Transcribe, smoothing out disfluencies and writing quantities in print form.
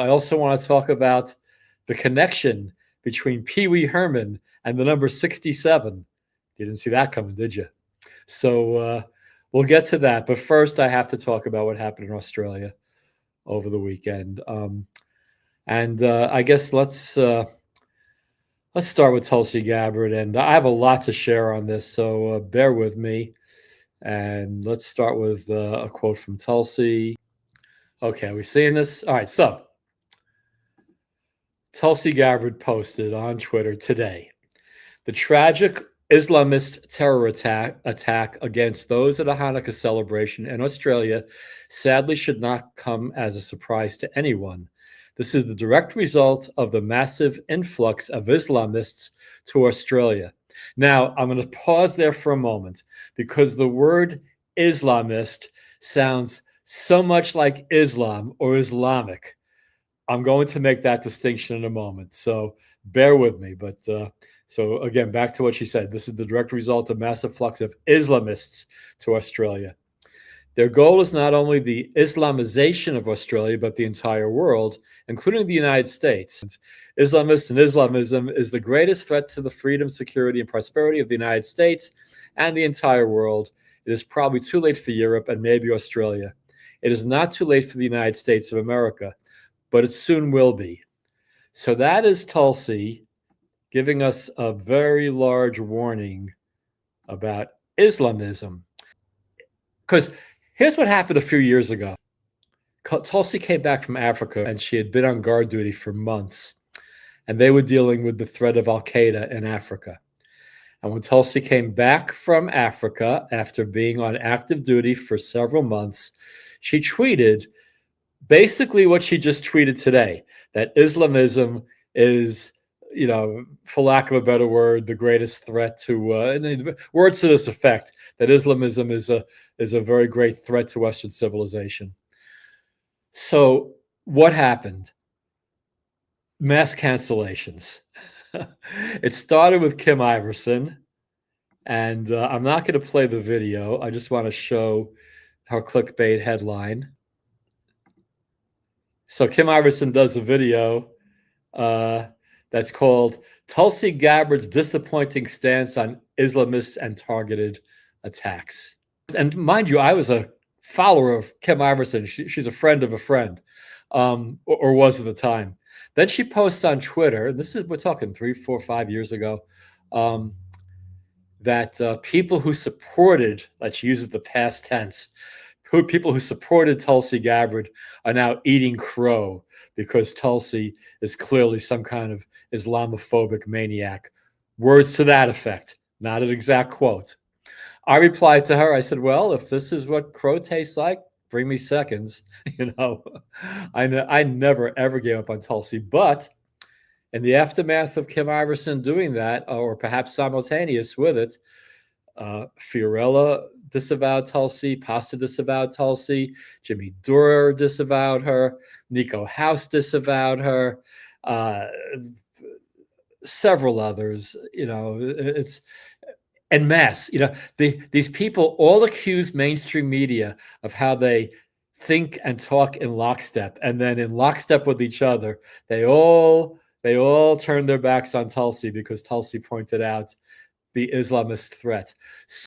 I also want to talk about the connection between Pee Wee Herman and the number 67. You didn't see that coming, did you? So we'll get to that. But first, I have to talk about what happened in Australia over the weekend. And I guess let's start with Tulsi Gabbard. And I have a lot to share on this, so bear with me. And let's start with a quote from Tulsi. Okay, are we seeing this? All right, so Tulsi Gabbard posted on Twitter today, the tragic Islamist terror attack against those at a Hanukkah celebration in Australia sadly should not come as a surprise to anyone. This is the direct result of the massive influx of Islamists to Australia. Now, I'm going to pause there for a moment because the word Islamist sounds so much like Islam or Islamic. I'm going to make that distinction in a moment, so bear with me. But so again, back to what she said. This is the direct result of massive flux of Islamists to Australia. Their goal is not only the Islamization of Australia, but the entire world, including the United States. Islamists and Islamism is the greatest threat to the freedom, security, and prosperity of the United States and the entire world. It is probably too late for Europe and maybe Australia. It is not too late for the United States of America, but it soon will be. So that is Tulsi giving us a very large warning about Islamism. Because here's what happened a few years ago. Tulsi came back from Africa, and she had been on guard duty for months, and they were dealing with the threat of Al-Qaeda in Africa. And when Tulsi came back from Africa after being on active duty for several months, she tweeted basically what she just tweeted today, that Islamism is, you know, for lack of a better word, the greatest threat to, and words to this effect, that Islamism is a very great threat to Western civilization. So what happened? Mass cancellations. It started with Kim Iverson, and I'm not going to play the video. I just want to show her clickbait headline. So Kim Iverson does a video that's called Tulsi Gabbard's Disappointing Stance on Islamists and Targeted Attacks. And mind you, I was a follower of Kim Iverson. She's a friend of a friend, or was at the time. Then she posts on Twitter, and we're talking 3, 4, 5 years ago, that people who supported, like she uses the past tense, people who supported Tulsi Gabbard are now eating crow because Tulsi is clearly some kind of Islamophobic maniac. Words to that effect, not an exact quote. I replied to her, I said, well, if this is what crow tastes like, bring me seconds. You know, I never, ever gave up on Tulsi. But in the aftermath of Kim Iverson doing that, or perhaps simultaneous with it, Fiorella disavowed Tulsi, Pasta disavowed Tulsi, Jimmy Dore disavowed her, Nico House disavowed her, several others. You know, it's en masse. You know, these people all accuse mainstream media of how they think and talk in lockstep, and then in lockstep with each other, they all turn their backs on Tulsi because Tulsi pointed out the Islamist threat.